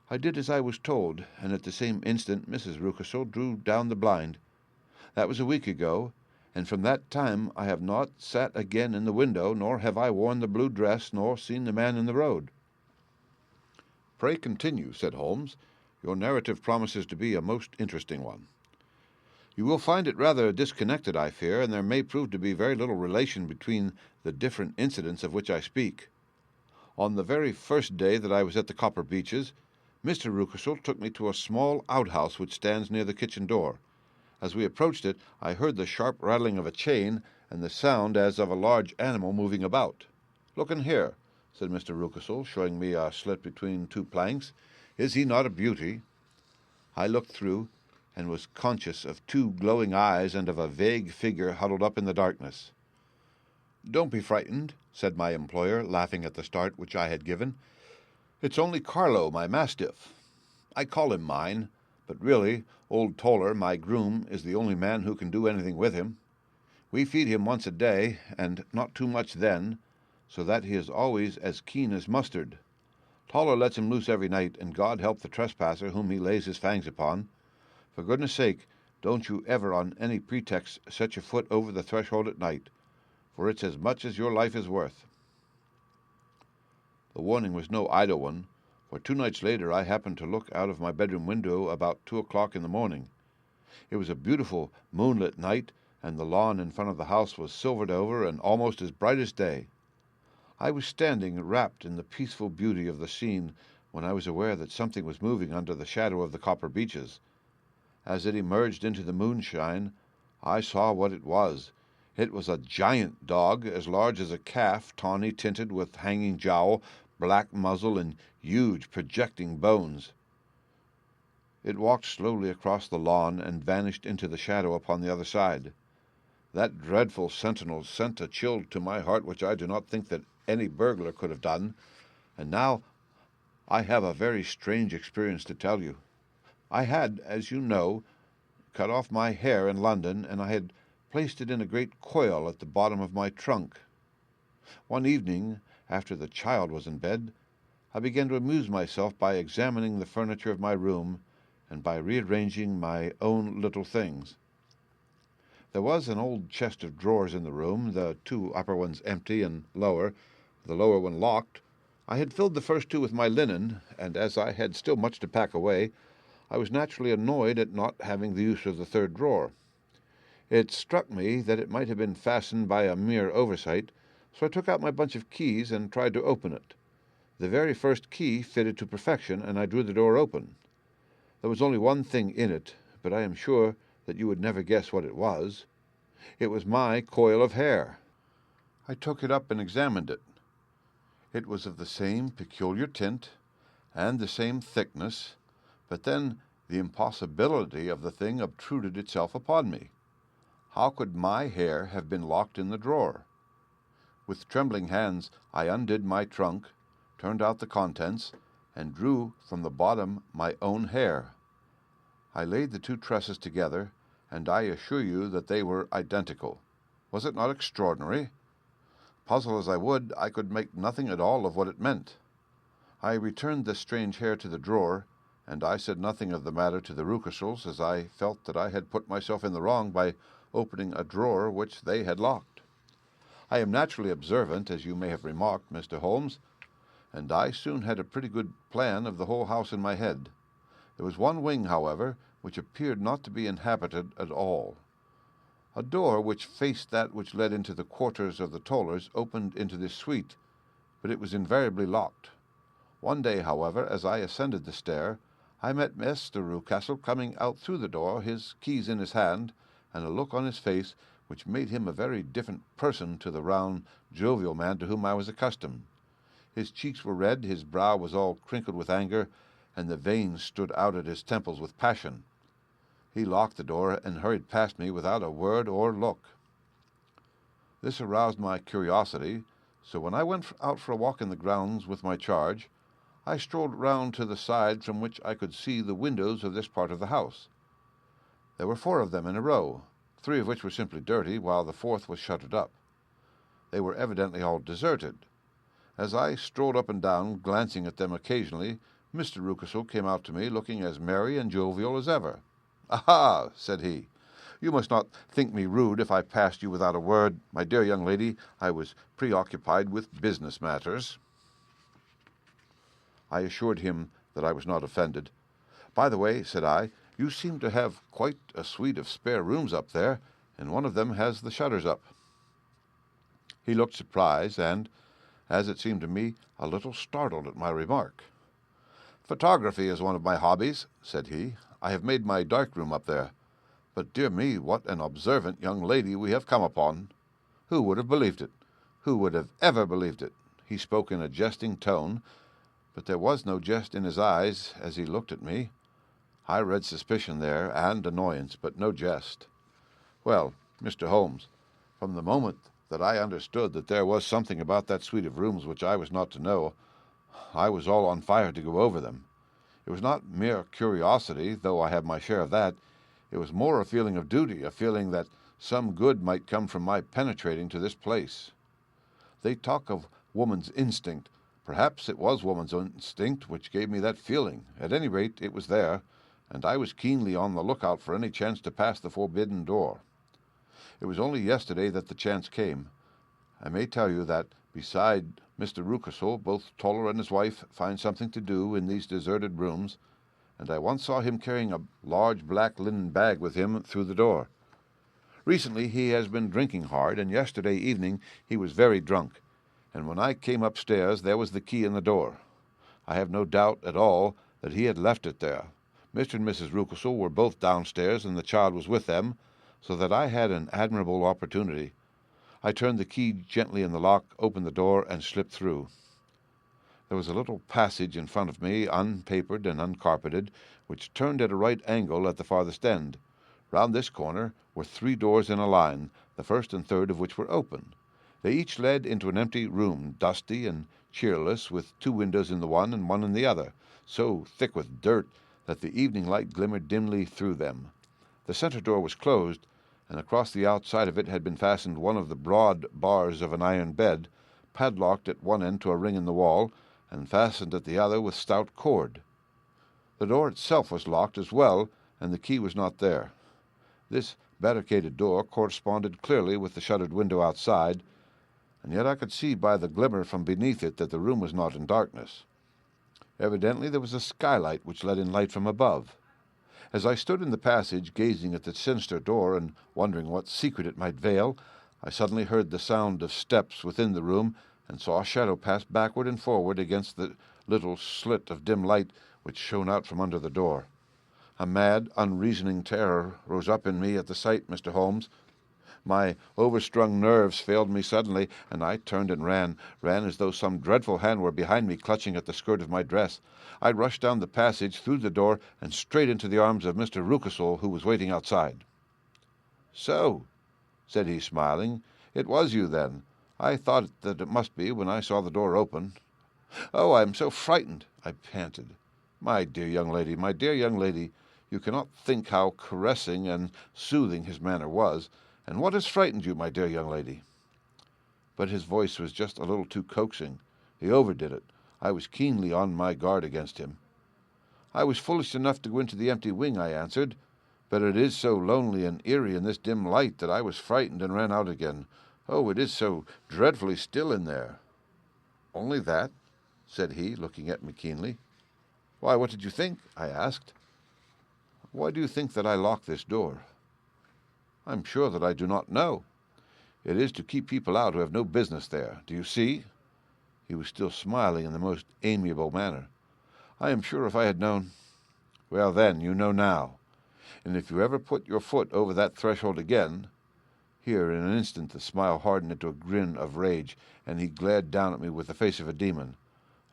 I did as I was told, and at the same instant Mrs. Rucastle drew down the blind. That was a week ago, and from that time I have not sat again in the window, nor have I worn the blue dress, nor seen the man in the road. "Pray continue," said Holmes. "Your narrative promises to be a most interesting one." "You will find it rather disconnected, I fear, and there may prove to be very little relation between the different incidents of which I speak. On the very first day that I was at the Copper Beeches, Mr. Rucastle took me to a small outhouse which stands near the kitchen door. As we approached it, I heard the sharp rattling of a chain, and the sound as of a large animal moving about. "Look in here," said Mr. Rucastle, showing me a slit between two planks. "Is he not a beauty?" I looked through, and was conscious of two glowing eyes and of a vague figure huddled up in the darkness. "Don't be frightened," said my employer, laughing at the start which I had given. "It's only Carlo, my mastiff. I call him mine, but really old Toller, my groom, is the only man who can do anything with him. We feed him once a day, and not too much then, so that he is always as keen as mustard. Toller lets him loose every night, and God help the trespasser whom he lays his fangs upon. For goodness' sake, don't you ever on any pretext set your foot over the threshold at night, for it's as much as your life is worth." The warning was no idle one, for 2 nights later I happened to look out of my bedroom window about 2 o'clock in the morning. It was a beautiful moonlit night, and the lawn in front of the house was silvered over and almost as bright as day. I was standing wrapped in the peaceful beauty of the scene when I was aware that something was moving under the shadow of the Copper Beeches. As it emerged into the moonshine, I saw what it was. It was a giant dog, as large as a calf, tawny tinted, with hanging jowl, black muzzle, and huge projecting bones. It walked slowly across the lawn and vanished into the shadow upon the other side. That dreadful sentinel sent a chill to my heart which I do not think that any burglar could have done. And now I have a very strange experience to tell you. I had, as you know, cut off my hair in London, and I had placed it in a great coil at the bottom of my trunk. One evening, after the child was in bed, I began to amuse myself by examining the furniture of my room and by rearranging my own little things. There was an old chest of drawers in the room, the 2 upper ones empty and lower, the lower one locked. I had filled the first 2 with my linen, and as I had still much to pack away, I was naturally annoyed at not having the use of the 3rd drawer. It struck me that it might have been fastened by a mere oversight, so I took out my bunch of keys and tried to open it. The very first key fitted to perfection, and I drew the door open. There was only one thing in it, but I am sure that you would never guess what it was. It was my coil of hair. I took it up and examined it. It was of the same peculiar tint and the same thickness, but then the impossibility of the thing obtruded itself upon me. How could my hair have been locked in the drawer? With trembling hands I undid my trunk, turned out the contents, and drew from the bottom my own hair. I laid the 2 tresses together, and I assure you that they were identical. Was it not extraordinary? Puzzle as I would, I could make nothing at all of what it meant. I returned this strange hair to the drawer, and I said nothing of the matter to the Rucastles, as I felt that I had put myself in the wrong by opening a drawer which they had locked. I am naturally observant, as you may have remarked, Mr. Holmes, and I soon had a pretty good plan of the whole house in my head. There was one wing, however, which appeared not to be inhabited at all. A door which faced that which led into the quarters of the tollers opened into this suite, but it was invariably locked. One day, however, as I ascended the stair, I met Mr. Rucastle coming out through the door, his keys in his hand, and a look on his face which made him a very different person to the round, jovial man to whom I was accustomed. His cheeks were red, his brow was all crinkled with anger, and the veins stood out at his temples with passion. He locked the door and hurried past me without a word or look. This aroused my curiosity, so when I went out for a walk in the grounds with my charge, I strolled round to the side from which I could see the windows of this part of the house. There were 4 of them in a row, 3 of which were simply dirty, while the 4th was shuttered up. They were evidently all deserted. As I strolled up and down, glancing at them occasionally, Mr. Rucastle came out to me, looking as merry and jovial as ever. "Aha!" said he. "You must not think me rude if I passed you without a word. My dear young lady, I was preoccupied with business matters." I assured him that I was not offended. "By the way," said I, "you seem to have quite a suite of spare rooms up there, and one of them has the shutters up." He looked surprised and, as it seemed to me, a little startled at my remark. "Photography is one of my hobbies," said he. "I have made my dark room up there. But, dear me, what an observant young lady we have come upon! Who would have believed it? Who would have ever believed it?" He spoke in a jesting tone, but there was no jest in his eyes as he looked at me. I read suspicion there, and annoyance, but no jest. "Well, Mr. Holmes, from the moment that I understood that there was something about that suite of rooms which I was not to know, I was all on fire to go over them. It was not mere curiosity, though I have my share of that. It was more a feeling of duty, a feeling that some good might come from my penetrating to this place. They talk of woman's instinct. Perhaps it was woman's instinct which gave me that feeling. At any rate, it was there, and I was keenly on the lookout for any chance to pass the forbidden door. It was only yesterday that the chance came. I may tell you that, beside Mr. Rucastle, both Toller and his wife find something to do in these deserted rooms, and I once saw him carrying a large black linen bag with him through the door. Recently he has been drinking hard, and yesterday evening he was very drunk, and when I came upstairs there was the key in the door. I have no doubt at all that he had left it there. Mr. and Mrs. Rucastle were both downstairs, and the child was with them, so that I had an admirable opportunity. I turned the key gently in the lock, opened the door, and slipped through. There was a little passage in front of me, unpapered and uncarpeted, which turned at a right angle at the farthest end. Round this corner were 3 doors in a line, the first and third of which were open. They each led into an empty room, dusty and cheerless, with 2 windows in the one and one in the other, so thick with dirt that the evening light glimmered dimly through them. The center door was closed, and across the outside of it had been fastened one of the broad bars of an iron bed, padlocked at one end to a ring in the wall, and fastened at the other with stout cord. The door itself was locked as well, and the key was not there. This barricaded door corresponded clearly with the shuttered window outside, and yet I could see by the glimmer from beneath it that the room was not in darkness. Evidently there was a skylight which let in light from above. As I stood in the passage, gazing at the sinister door and wondering what secret it might veil, I suddenly heard the sound of steps within the room, and saw a shadow pass backward and forward against the little slit of dim light which shone out from under the door. A mad, unreasoning terror rose up in me at the sight, Mr. Holmes. My overstrung nerves failed me suddenly, and I turned and ran as though some dreadful hand were behind me, clutching at the skirt of my dress. I rushed down the passage, through the door, and straight into the arms of Mr. Rucastle, who was waiting outside. "So," said he, smiling, "it was you, then. I thought that it must be when I saw the door open." "Oh, I am so frightened," I panted. My dear young lady, you cannot think how caressing and soothing his manner was. And what has frightened you, my dear young lady?" But his voice was just a little too coaxing. He overdid it. I was keenly on my guard against him. "I was foolish enough to go into the empty wing," I answered, "but it is so lonely and eerie in this dim light that I was frightened and ran out again. Oh, it is so dreadfully still in there." "Only that?" said he, looking at me keenly. "Why, what did you think?" I asked. Why do you think that I lock this door?" "I am sure that I do not know. It is to keep people out who have no business there. Do you see?" He was still smiling in the most amiable manner. "I am sure if I had known—" "Well, then, you know now. And if you ever put your foot over that threshold again—" Here, in an instant, the smile hardened into a grin of rage, and he glared down at me with the face of a demon.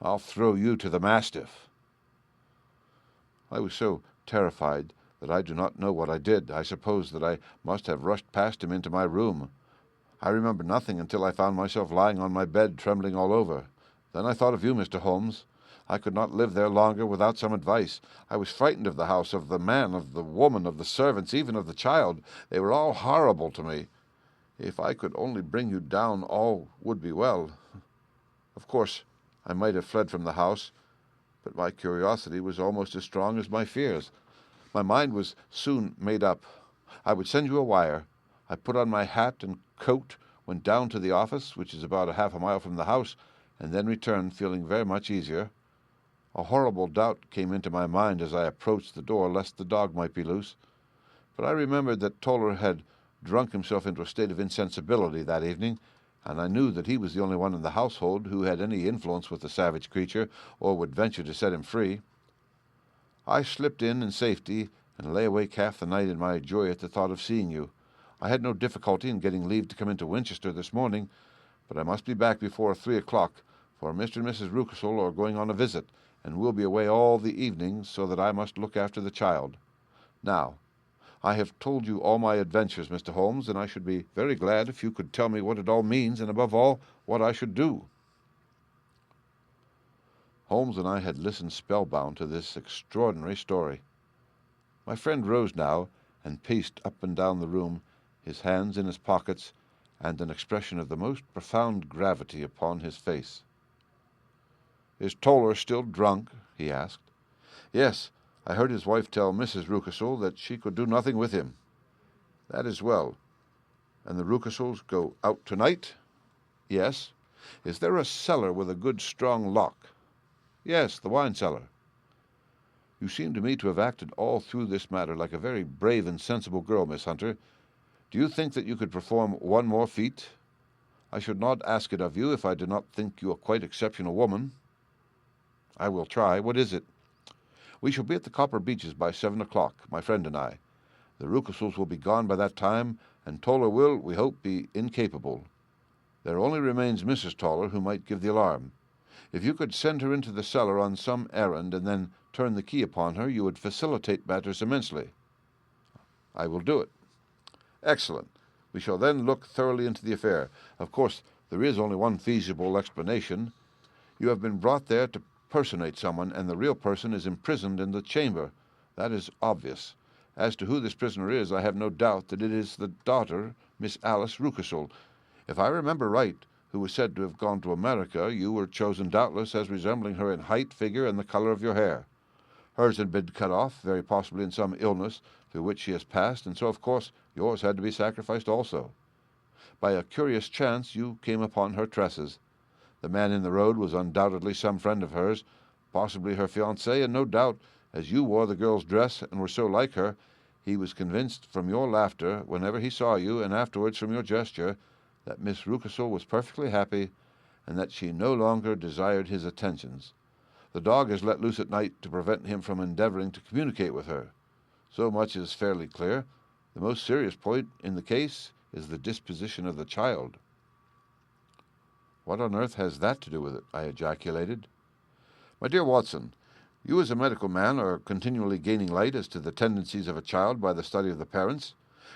"I'll throw you to the mastiff." I was so terrified that I do not know what I did. I suppose that I must have rushed past him into my room. I remember nothing until I found myself lying on my bed, trembling all over. Then I thought of you, Mr. Holmes. I could not live there longer without some advice. I was frightened of the house, of the man, of the woman, of the servants, even of the child. They were all horrible to me. If I could only bring you down, all would be well. Of course, I might have fled from the house, but my curiosity was almost as strong as my fears. My mind was soon made up. I would send you a wire. I put on my hat and coat, went down to the office, which is about half a mile from the house, and then returned, feeling very much easier. A horrible doubt came into my mind as I approached the door, lest the dog might be loose. But I remembered that Toller had drunk himself into a state of insensibility that evening, and I knew that he was the only one in the household who had any influence with the savage creature, or would venture to set him free. I slipped in safety, and lay awake half the night in my joy at the thought of seeing you. I had no difficulty in getting leave to come into Winchester this morning, but I must be back before 3 o'clock, for Mr. and Mrs. Rucastle are going on a visit, and will be away all the evening, so that I must look after the child. Now, I have told you all my adventures, Mr. Holmes, and I should be very glad if you could tell me what it all means, and above all, what I should do." Holmes and I had listened spellbound to this extraordinary story. My friend rose now and paced up and down the room, his hands in his pockets, and an expression of the most profound gravity upon his face. "Is Toller still drunk?" he asked. "Yes. I heard his wife tell Mrs. Rucastle that she could do nothing with him." "That is well. And the Rucastles go out tonight?" "Yes." "Is there a cellar with a good strong lock?" "Yes, the wine cellar." "You seem to me to have acted all through this matter like a very brave and sensible girl, Miss Hunter. Do you think that you could perform one more feat?" "I should not ask it of you if I did not think you a quite exceptional woman." "I will try. What is it?" "We shall be at the Copper Beeches by 7 o'clock, my friend and I. The Rucastles will be gone by that time, and Toller will, we hope, be incapable. There only remains Mrs. Toller, who might give the alarm. If you could send her into the cellar on some errand, and then turn the key upon her, you would facilitate matters immensely." "I will do it." "Excellent. We shall then look thoroughly into the affair. Of course, there is only one feasible explanation. You have been brought there to personate someone, and the real person is imprisoned in the chamber. That is obvious. As to who this prisoner is, I have no doubt that it is the daughter, Miss Alice Rucastle. If I remember right, who was said to have gone to America, you were chosen doubtless as resembling her in height, figure, and the color of your hair. Hers had been cut off, very possibly in some illness through which she has passed, and so, of course, yours had to be sacrificed also. By a curious chance, you came upon her tresses. The man in the road was undoubtedly some friend of hers, possibly her fiancé, and no doubt, as you wore the girl's dress and were so like her, he was convinced from your laughter whenever he saw you, and afterwards from your gesture, that Miss Rucastle was perfectly happy, and that she no longer desired his attentions. The dog is let loose at night to prevent him from endeavoring to communicate with her. So much is fairly clear. The most serious point in the case is the disposition of the child." "What on earth has that to do with it?" I ejaculated. "My dear Watson, you as a medical man are continually gaining light as to the tendencies of a child by the study of the parents.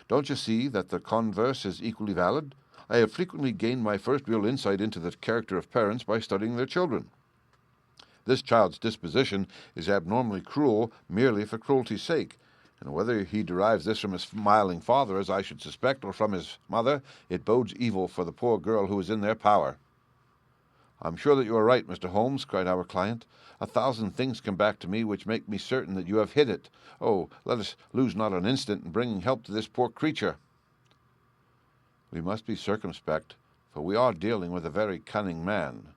Don't you see that the converse is equally valid? I have frequently gained my first real insight into the character of parents by studying their children. This child's disposition is abnormally cruel merely for cruelty's sake, and whether he derives this from his smiling father, as I should suspect, or from his mother, it bodes evil for the poor girl who is in their power." "I'm sure that you are right, Mr. Holmes," cried our client. "A thousand things come back to me which make me certain that you have hit it. Oh, let us lose not an instant in bringing help to this poor creature." "We must be circumspect, for we are dealing with a very cunning man.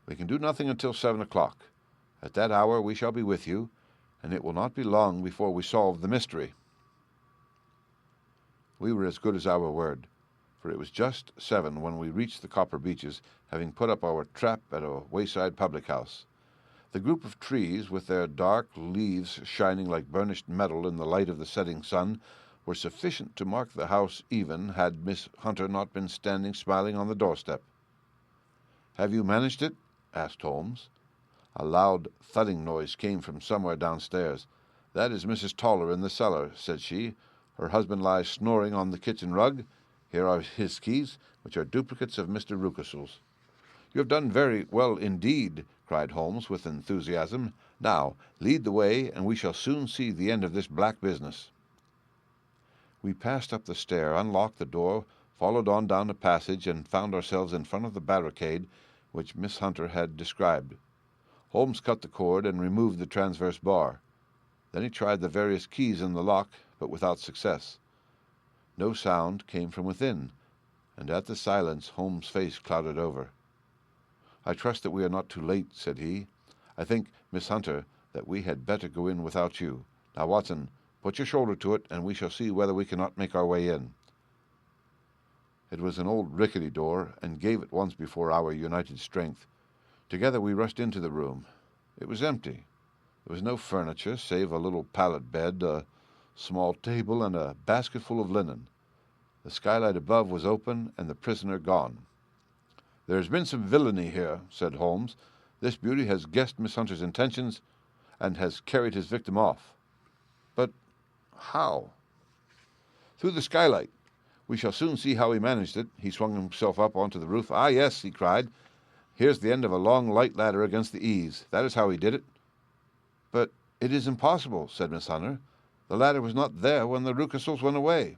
We can do nothing until 7 o'clock. At that hour we shall be with you, and it will not be long before we solve the mystery." We were as good as our word, for it was just 7 when we reached the Copper Beeches, having put up our trap at a wayside public-house. The group of trees, with their dark leaves shining like burnished metal in the light of the setting sun, were sufficient to mark the house even had Miss Hunter not been standing smiling on the doorstep. "Have you managed it?" asked Holmes. A loud thudding noise came from somewhere downstairs. "That is Mrs. Toller in the cellar," said she. "Her husband lies snoring on the kitchen rug. Here are his keys, which are duplicates of Mr. Rucastle's." "You have done very well indeed," cried Holmes with enthusiasm. "Now, lead the way, and we shall soon see the end of this black business." We passed up the stair, unlocked the door, followed on down a passage, and found ourselves in front of the barricade which Miss Hunter had described. Holmes cut the cord and removed the transverse bar. Then he tried the various keys in the lock, but without success. No sound came from within, and at the silence Holmes' face clouded over. "I trust that we are not too late," said he. "I think, Miss Hunter, that we had better go in without you. Now, Watson, put your shoulder to it, and we shall see whether we cannot make our way in." It was an old rickety door, and gave at once before our united strength. Together we rushed into the room. It was empty. There was no furniture, save a little pallet bed, a small table, and a basket full of linen. The skylight above was open, and the prisoner gone. "There has been some villainy here," said Holmes. "This beauty has guessed Miss Hunter's intentions, and has carried his victim off." "But how?" "Through the skylight. We shall soon see how he managed it." He swung himself up onto the roof. "Ah, yes," he cried. "Here's the end of a long light ladder against the eaves. That is how he did it." "But it is impossible," said Miss Hunter. "The ladder was not there when the Rucastles went away."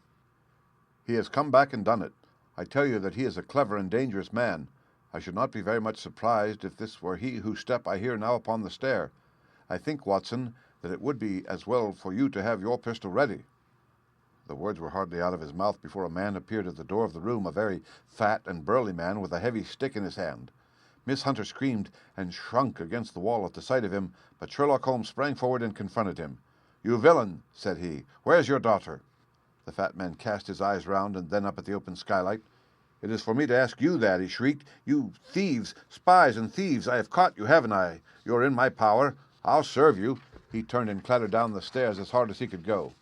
"He has come back and done it. I tell you that he is a clever and dangerous man. I should not be very much surprised if this were he whose step I hear now upon the stair. I think, Watson, that it would be as well for you to have your pistol ready." The words were hardly out of his mouth before a man appeared at the door of the room, a very fat and burly man with a heavy stick in his hand. Miss Hunter screamed and shrunk against the wall at the sight of him, but Sherlock Holmes sprang forward and confronted him. "You villain," said he, "where's your daughter?" The fat man cast his eyes round and then up at the open skylight. "It is for me to ask you that," he shrieked. "You thieves, spies and thieves, I have caught you, haven't I? You're in my power. I'll serve you." He turned and clattered down the stairs as hard as he could go.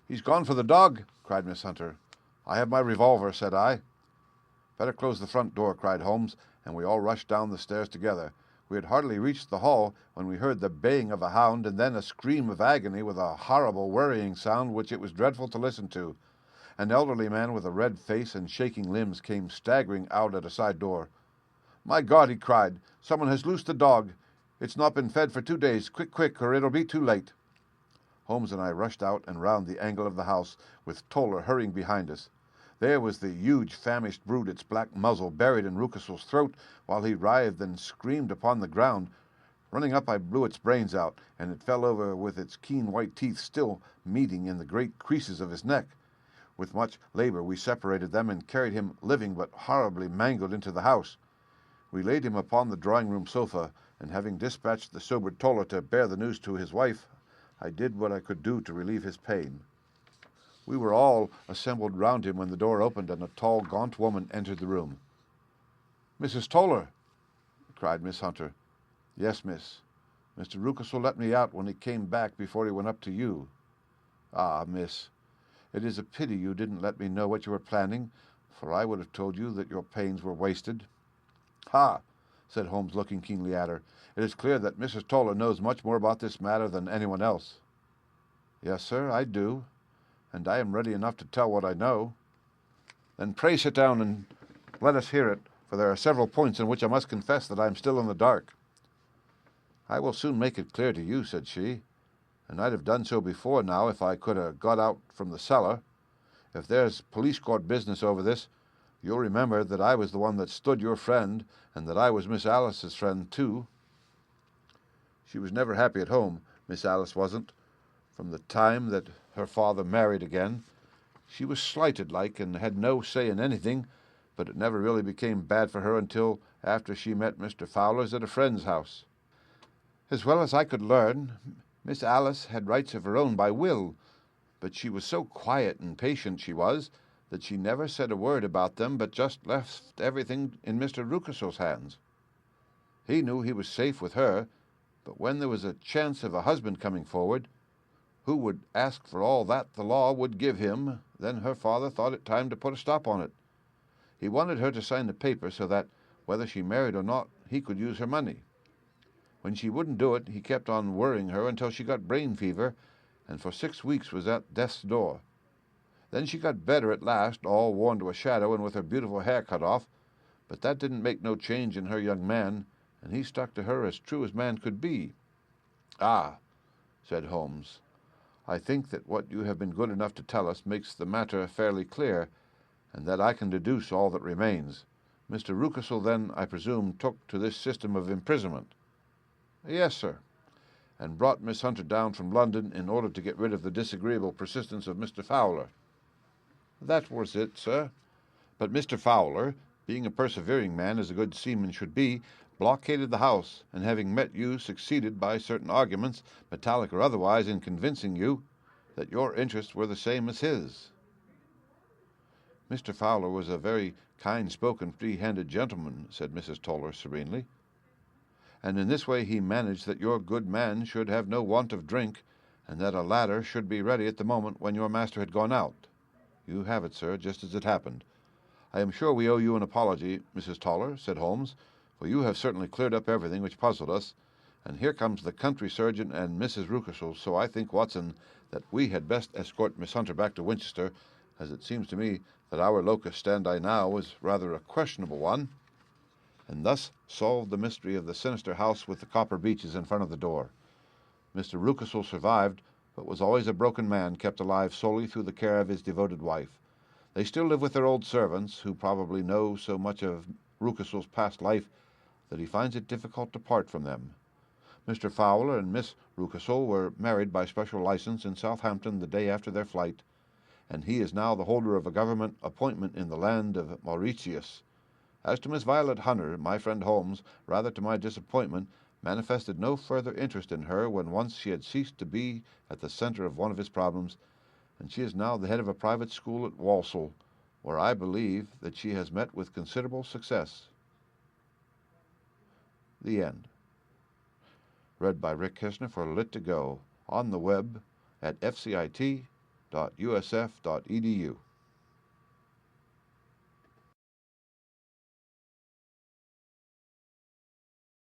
"He's gone for the dog," cried Miss Hunter. "I have my revolver," said I. "Better close the front door," cried Holmes, and we all rushed down the stairs together. We had hardly reached the hall when we heard the baying of a hound, and then a scream of agony with a horrible worrying sound which it was dreadful to listen to. An elderly man with a red face and shaking limbs came staggering out at a side door. "My God," he cried, "someone has loosed the dog. It's not been fed for 2 days. Quick, quick, or it'll be too late." Holmes and I rushed out and round the angle of the house, with Toller hurrying behind us. There was the huge famished brute, its black muzzle buried in Rucastle's throat, while he writhed and screamed upon the ground. Running up, I blew its brains out, and it fell over with its keen white teeth still meeting in the great creases of his neck. With much labor we separated them and carried him living but horribly mangled into the house. We laid him upon the drawing-room sofa, and having dispatched the sobered Toller to bear the news to his wife, I did what I could do to relieve his pain. We were all assembled round him when the door opened and a tall, gaunt woman entered the room. "Mrs. Toller!" cried Miss Hunter. "Yes, miss. Mr. Rucastle let me out when he came back before he went up to you." "Ah, miss, it is a pity you didn't let me know what you were planning, for I would have told you that your pains were wasted." "Ha!" said Holmes, looking keenly at her. "It is clear that Mrs. Toller knows much more about this matter than anyone else." "Yes, sir, I do, and I am ready enough to tell what I know." "Then pray sit down and let us hear it, for there are several points in which I must confess that I am still in the dark." "I will soon make it clear to you," said she, "and I'd have done so before now if I could have got out from the cellar. If there's police court business over this, you'll remember that I was the one that stood your friend, and that I was Miss Alice's friend too." She was never happy at home, Miss Alice wasn't. From the time that her father married again, she was slighted like, and had no say in anything, but it never really became bad for her until after she met Mr. Fowler's at a friend's house. As well as I could learn, Miss Alice had rights of her own by will, but she was so quiet and patient, she was, that she never said a word about them, but just left everything in Mr. Rucassel's hands. He knew he was safe with her, but when there was a chance of a husband coming forward, who would ask for all that the law would give him, then her father thought it time to put a stop on it. He wanted her to sign the paper so that, whether she married or not, he could use her money. When she wouldn't do it, he kept on worrying her until she got brain fever, and for 6 weeks was at death's door. Then she got better at last, all worn to a shadow and with her beautiful hair cut off, but that didn't make no change in her young man, and he stuck to her as true as man could be. "Ah," said Holmes, "I think that what you have been good enough to tell us makes the matter fairly clear, and that I can deduce all that remains. Mr. Rucassel, then, I presume, took to this system of imprisonment?" "Yes, sir, and brought Miss Hunter down from London in order to get rid of the disagreeable persistence of Mr. Fowler." "That was it, sir. But Mr. Fowler, being a persevering man, as a good seaman should be, blockaded the house, and having met you, succeeded by certain arguments, metallic or otherwise, in convincing you that your interests were the same as his." "Mr. Fowler was a very kind-spoken, free-handed gentleman," said Mrs. Toller serenely, "and in this way he managed that your good man should have no want of drink, and that a ladder should be ready at the moment when your master had gone out. You have it, sir, just as it happened. I am sure we owe you an apology, Mrs. Toller," said Holmes, "for you have certainly cleared up everything which puzzled us, and here comes the country surgeon and Mrs. Rucassel, so I think, Watson, that we had best escort Miss Hunter back to Winchester, as it seems to me that our locus standi now is rather a questionable one," and thus solved the mystery of the sinister house with the copper beeches in front of the door. Mr. Rucassel survived, but was always a broken man, kept alive solely through the care of his devoted wife. They still live with their old servants, who probably know so much of Rucassel's past life that he finds it difficult to part from them. Mr. Fowler and Miss Rucassel were married by special license in Southampton the day after their flight, and he is now the holder of a government appointment in the land of Mauritius. As to Miss Violet Hunter, my friend Holmes, rather to my disappointment, manifested no further interest in her when once she had ceased to be at the center of one of his problems, and she is now the head of a private school at Walsall, where I believe that she has met with considerable success. The end. Read by Rick Kistner for Lit2Go, on the web at fcit.usf.edu.